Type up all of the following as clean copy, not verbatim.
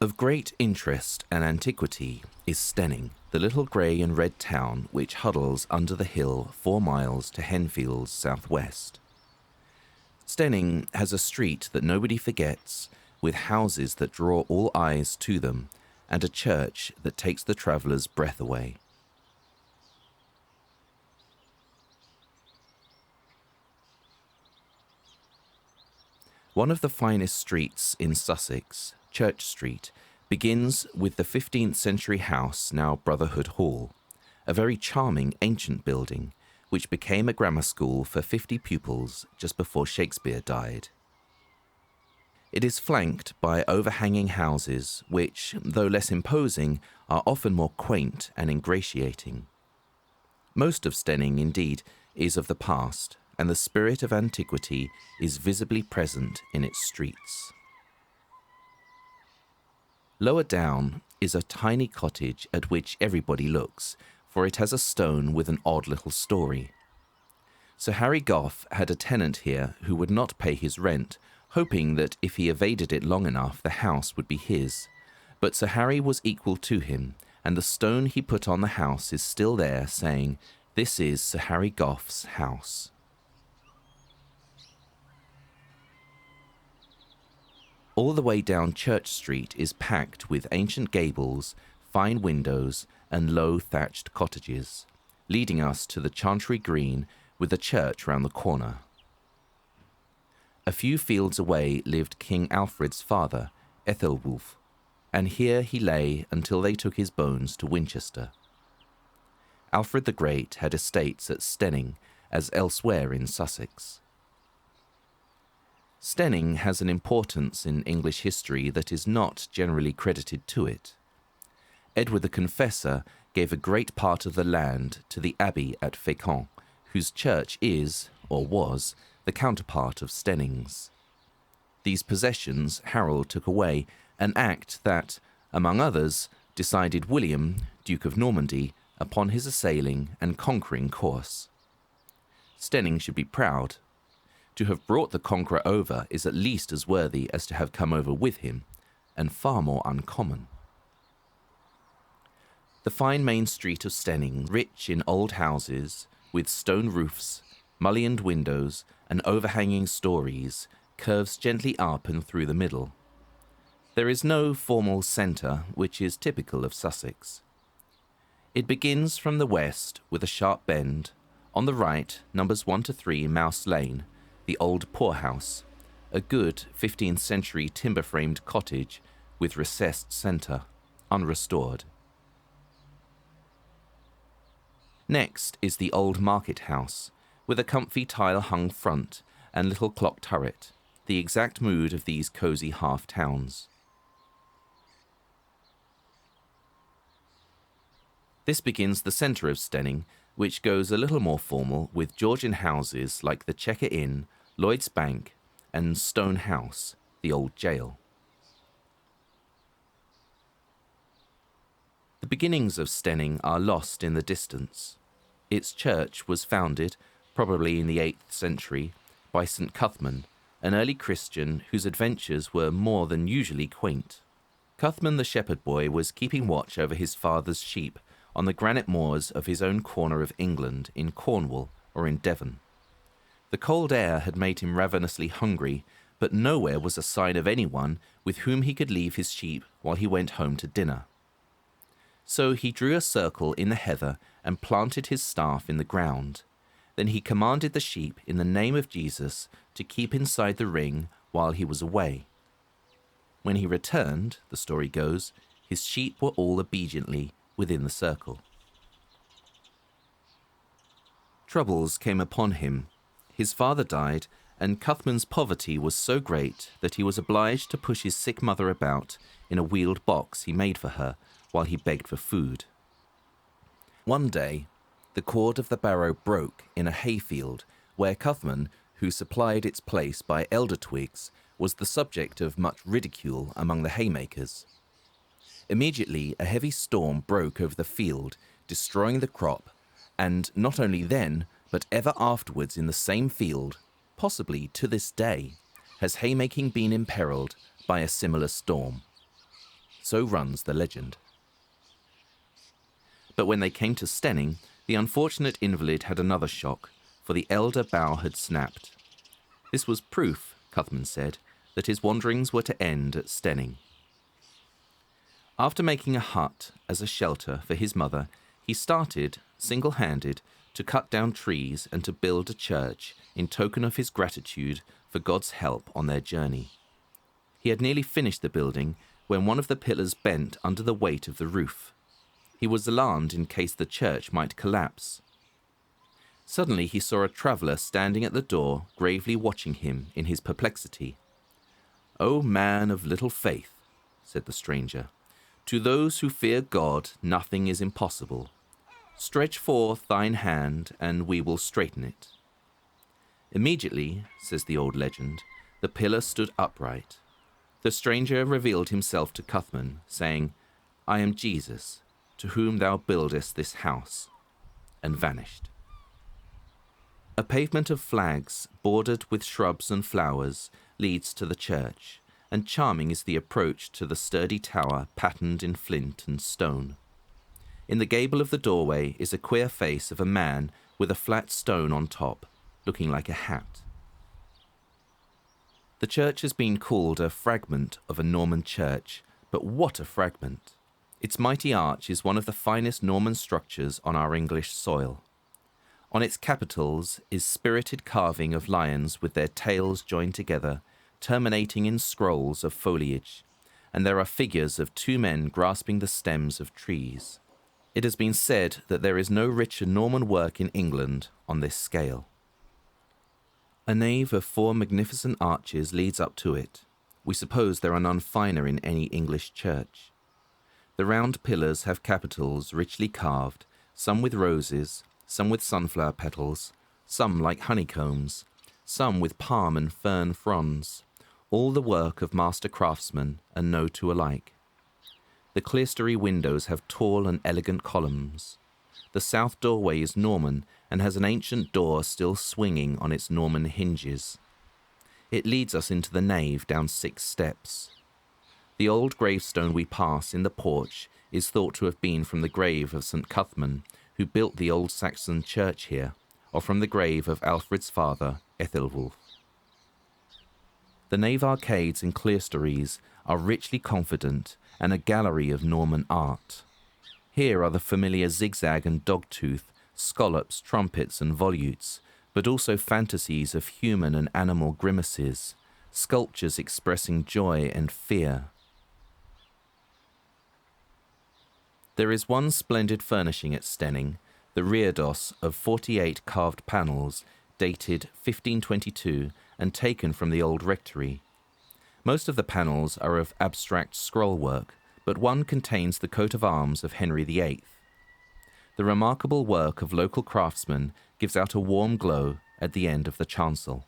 Of great interest and antiquity is Stenning, the little grey and red town which huddles under the hill 4 miles to Henfields southwest. Stenning has a street that nobody forgets, with houses that draw all eyes to them, and a church that takes the traveller's breath away. One of the finest streets in Sussex, Church Street, begins with the 15th century house, now Brotherhood Hall, a very charming ancient building which became a grammar school for 50 pupils just before Shakespeare died. It is flanked by overhanging houses which, though less imposing, are often more quaint and ingratiating. Most of Stenning, indeed, is of the past, and the spirit of antiquity is visibly present in its streets. Lower down is a tiny cottage at which everybody looks, for it has a stone with an odd little story. Sir Harry Goff had a tenant here who would not pay his rent, hoping that if he evaded it long enough the house would be his. But Sir Harry was equal to him, and the stone he put on the house is still there, saying, "This is Sir Harry Goff's house." All the way down Church Street is packed with ancient gables, fine windows, and low thatched cottages, leading us to the Chantry Green with the church round the corner. A few fields away lived King Alfred's father, Ethelwulf, and here he lay until they took his bones to Winchester. Alfred the Great had estates at Stenning, as elsewhere in Sussex. Stenning has an importance in English history that is not generally credited to it. Edward the Confessor gave a great part of the land to the abbey at Fécamp, whose church is, or was, the counterpart of Stenning's. These possessions Harold took away, an act that, among others, decided William, Duke of Normandy, upon his assailing and conquering course. Stenning should be proud. To have brought the conqueror over is at least as worthy as to have come over with him, and far more uncommon. The fine main street of Stenning, rich in old houses, with stone roofs, mullioned windows, and overhanging stories, curves gently up and through the middle. There is no formal centre, which is typical of Sussex. It begins from the west with a sharp bend. On the right, numbers 1 to 3 Mouse Lane, the old poorhouse, a good 15th century timber-framed cottage with recessed centre, unrestored. Next is the old market house, with a comfy tile-hung front and little clock turret, the exact mood of these cosy half-towns. This begins the centre of Stenning, which goes a little more formal with Georgian houses like the Chequer Inn, Lloyd's Bank, and Stone House, the old jail. The beginnings of Stenning are lost in the distance. Its church was founded, probably in the 8th century, by St. Cuthman, an early Christian whose adventures were more than usually quaint. Cuthman the shepherd boy was keeping watch over his father's sheep on the granite moors of his own corner of England, in Cornwall or in Devon. The cold air had made him ravenously hungry, but nowhere was a sign of anyone with whom he could leave his sheep while he went home to dinner. So he drew a circle in the heather and planted his staff in the ground. Then he commanded the sheep in the name of Jesus to keep inside the ring while he was away. When he returned, the story goes, his sheep were all obediently within the circle. Troubles came upon him. His father died, and Cuthman's poverty was so great that he was obliged to push his sick mother about in a wheeled box he made for her while he begged for food. One day, the cord of the barrow broke in a hayfield where Cuthman, who supplied its place by elder twigs, was the subject of much ridicule among the haymakers. Immediately, a heavy storm broke over the field, destroying the crop, and not only then, but ever afterwards in the same field, possibly to this day, has haymaking been imperilled by a similar storm. So runs the legend. But when they came to Stenning, the unfortunate invalid had another shock, for the elder bough had snapped. This was proof, Cuthman said, that his wanderings were to end at Stenning. After making a hut as a shelter for his mother, he started, single-handed, to cut down trees and to build a church in token of his gratitude for God's help on their journey. He had nearly finished the building when one of the pillars bent under the weight of the roof. He was alarmed in case the church might collapse. Suddenly he saw a traveller standing at the door, gravely watching him in his perplexity. "O man of little faith," said the stranger, "to those who fear God nothing is impossible. Stretch forth thine hand, and we will straighten it." Immediately, says the old legend, the pillar stood upright. The stranger revealed himself to Cuthman, saying, "I am Jesus, to whom thou buildest this house," and vanished. A pavement of flags, bordered with shrubs and flowers, leads to the church, and charming is the approach to the sturdy tower patterned in flint and stone. In the gable of the doorway is a queer face of a man with a flat stone on top, looking like a hat. The church has been called a fragment of a Norman church, but what a fragment! Its mighty arch is one of the finest Norman structures on our English soil. On its capitals is spirited carving of lions with their tails joined together, terminating in scrolls of foliage, and there are figures of two men grasping the stems of trees. It has been said that there is no richer Norman work in England on this scale. A nave of 4 magnificent arches leads up to it. We suppose there are none finer in any English church. The round pillars have capitals richly carved, some with roses, some with sunflower petals, some like honeycombs, some with palm and fern fronds, all the work of master craftsmen and no two alike. The clerestory windows have tall and elegant columns. The south doorway is Norman and has an ancient door still swinging on its Norman hinges. It leads us into the nave down 6 steps. The old gravestone we pass in the porch is thought to have been from the grave of St. Cuthman, who built the old Saxon church here, or from the grave of Alfred's father, Ethelwulf. The nave arcades and clerestories are richly confident and a gallery of Norman art. Here are the familiar zigzag and dogtooth, scallops, trumpets and volutes, but also fantasies of human and animal grimaces, sculptures expressing joy and fear. There is one splendid furnishing at Stenning, the reredos of 48 carved panels, dated 1522 and taken from the old rectory. Most of the panels are of abstract scrollwork, but one contains the coat of arms of Henry VIII. The remarkable work of local craftsmen gives out a warm glow at the end of the chancel.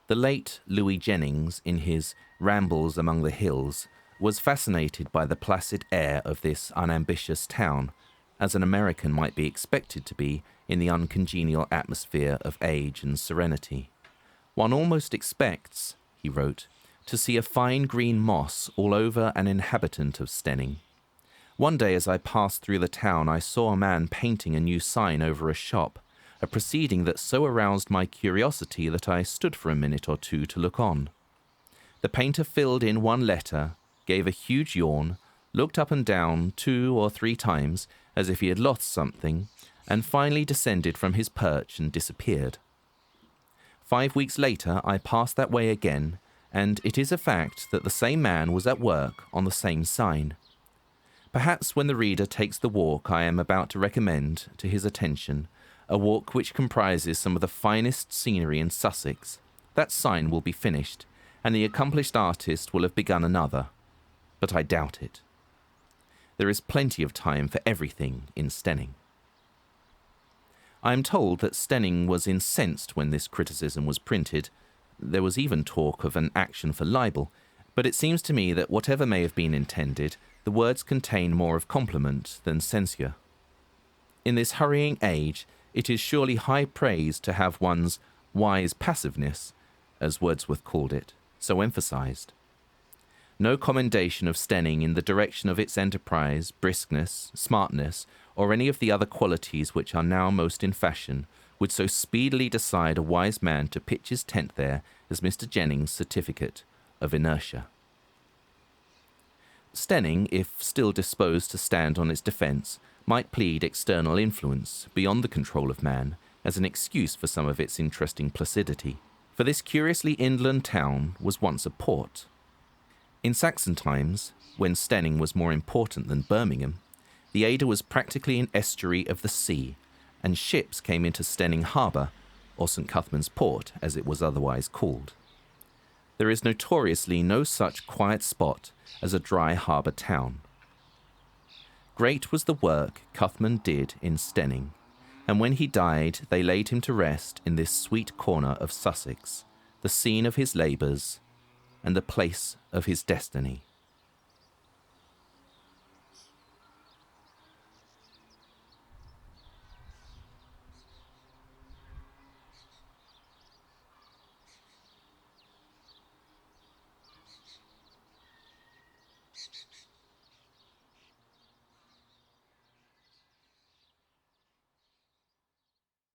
The late Louis Jennings, in his Rambles Among the Hills, was fascinated by the placid air of this unambitious town, as an American might be expected to be in the uncongenial atmosphere of age and serenity. "One almost expects," he wrote, "to see a fine green moss all over an inhabitant of Stenning. One day as I passed through the town I saw a man painting a new sign over a shop, a proceeding that so aroused my curiosity that I stood for a minute or two to look on. The painter filled in one letter, gave a huge yawn, looked up and down 2 or 3 times as if he had lost something, and finally descended from his perch and disappeared. 5 weeks later I passed that way again, and it is a fact that the same man was at work on the same sign. Perhaps when the reader takes the walk I am about to recommend to his attention, a walk which comprises some of the finest scenery in Sussex, that sign will be finished, and the accomplished artist will have begun another. But I doubt it. There is plenty of time for everything in Stenning." I am told that Stenning was incensed when this criticism was printed. There was even talk of an action for libel, but it seems to me that whatever may have been intended, the words contain more of compliment than censure. In this hurrying age, it is surely high praise to have one's wise passiveness, as Wordsworth called it, so emphasized. No commendation of Stenning in the direction of its enterprise, briskness, smartness, or any of the other qualities which are now most in fashion, would so speedily decide a wise man to pitch his tent there as Mr. Jennings' certificate of inertia. Stenning, if still disposed to stand on its defence, might plead external influence, beyond the control of man, as an excuse for some of its interesting placidity. For this curiously inland town was once a port. In Saxon times, when Stenning was more important than Birmingham, the Ada was practically an estuary of the sea, and ships came into Stenning Harbour, or St. Cuthman's Port, as it was otherwise called. There is notoriously no such quiet spot as a dry harbour town. Great was the work Cuthman did in Stenning, and when he died they laid him to rest in this sweet corner of Sussex, the scene of his labours and the place of his destiny.